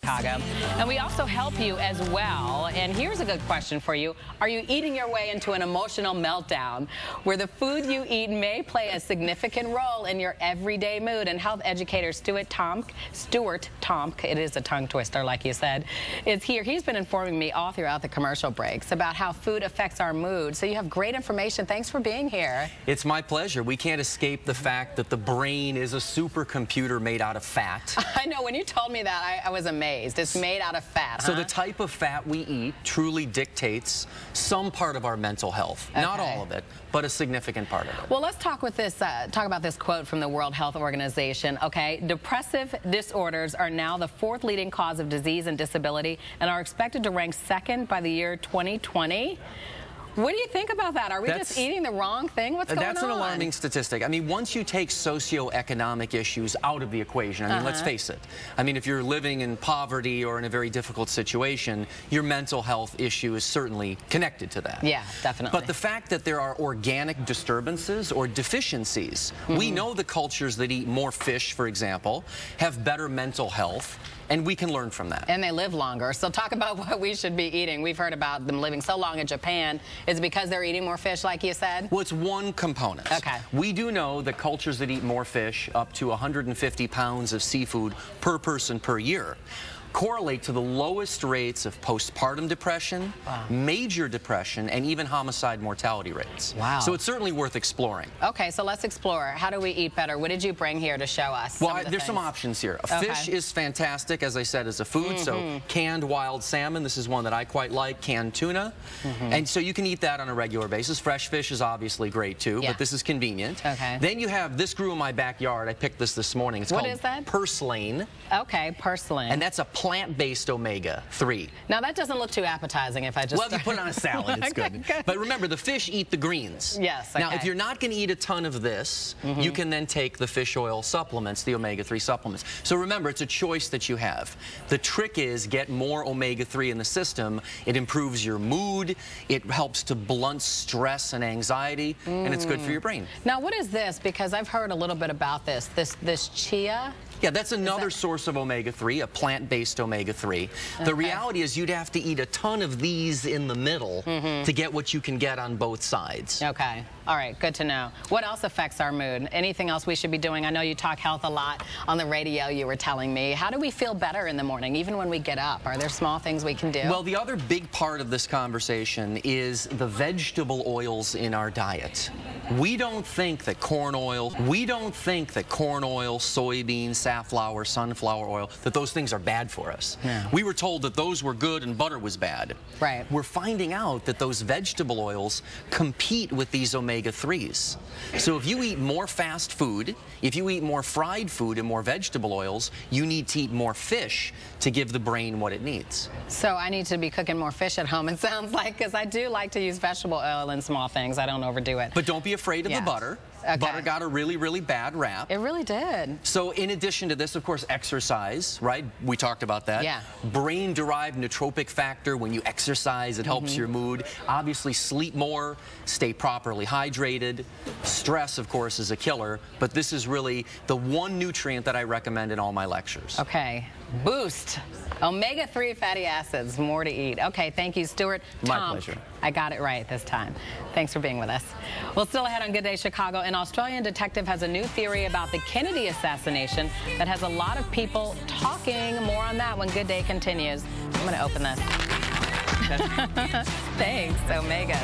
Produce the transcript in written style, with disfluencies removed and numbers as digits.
Chicago. And we also help you as well. And here's a good question for you. Are you eating your way into an emotional meltdown where the food you eat may play a significant role in your everyday mood? And health educator Stuart Tomc, it is a tongue twister like you said, is here. He's been informing me all throughout the commercial breaks about how food affects our mood. So you have great information. Thanks for being here. It's my pleasure. We can't escape the fact that the brain is a supercomputer made out of fat. I know. When you told me that, I was amazed. It's made out of fat, So the type of fat we eat truly dictates some part of our mental health. Okay. Not all of it, but a significant part of it. Well, let's talk about this quote from the World Health Organization. Okay, depressive disorders are now the 4th leading cause of disease and disability and are expected to rank 2nd by the year 2020. What do you think about that? Are we just eating the wrong thing? What's going on? That's an alarming statistic. I mean, once you take socioeconomic issues out of the equation, I mean, let's face it. I mean, if you're living in poverty or in a very difficult situation, your mental health issue is certainly connected to that. Yeah, definitely. But the fact that there are organic disturbances or deficiencies, we know the cultures that eat more fish, for example, have better mental health. And we can learn from that. And they live longer. So talk about what we should be eating. We've heard about them living so long in Japan. Is it because they're eating more fish, like you said? Well, it's one component. Okay. We do know that cultures that eat more fish, up to 150 pounds of seafood per person per year, correlate to the lowest rates of postpartum depression, major depression, and even homicide mortality rates. Wow. So it's certainly worth exploring. Okay, so let's explore. How do we eat better? What did you bring here to show us? Well, there's some options here. Fish is fantastic, as I said, as a food. So canned wild salmon, this is one that I quite like, canned tuna. And so you can eat that on a regular basis. Fresh fish is obviously great too, but this is convenient. Okay. Then you have, this grew in my backyard. I picked this morning. It's called purslane. Okay, purslane. And that's a plant-based omega-3. Now that doesn't look too appetizing if I just... Well, if you put it on a salad, it's good. But remember, the fish eat the greens. Yes, Now, if you're not going to eat a ton of this, you can then take the fish oil supplements, the omega-3 supplements. So remember, it's a choice that you have. The trick is get more omega-3 in the system. It improves your mood. It helps to blunt stress and anxiety, and it's good for your brain. Now, what is this? Because I've heard a little bit about this. This chia? Yeah, that's another source of omega-3, a plant-based omega-3. The reality is you'd have to eat a ton of these in the middle to get what you can get on both sides. Okay. All right, good to know. What else affects our mood? Anything else we should be doing? I know you talk health a lot on the radio, you were telling me. How do we feel better in the morning, even when we get up? Are there small things we can do? Well, the other big part of this conversation is the vegetable oils in our diet. We don't think that corn oil, soybeans, safflower, sunflower oil, that those things are bad for us. Yeah. We were told that those were good and butter was bad. Right. We're finding out that those vegetable oils compete with these omega-3s. So if you eat more fast food, if you eat more fried food and more vegetable oils, you need to eat more fish to give the brain what it needs. So I need to be cooking more fish at home, it sounds like, because I do like to use vegetable oil in small things. I don't overdo it. But don't be afraid of the butter. Okay. Butter got a really, really bad rap. It really did. So in addition to this, of course, exercise, right? We talked about that. Yeah. Brain-derived nootropic factor. When you exercise, it helps your mood. Obviously, sleep more, stay properly hydrated. Stress, of course, is a killer, but this is really the one nutrient that I recommend in all my lectures. Okay. Boost. Omega-3 fatty acids, more to eat. Okay, thank you, Stuart Tomc. My pleasure. I got it right this time. Thanks for being with us. Well, still ahead on Good Day Chicago, an Australian detective has a new theory about the Kennedy assassination that has a lot of people talking. More on that when Good Day continues. I'm going to open this. Thanks, Omega.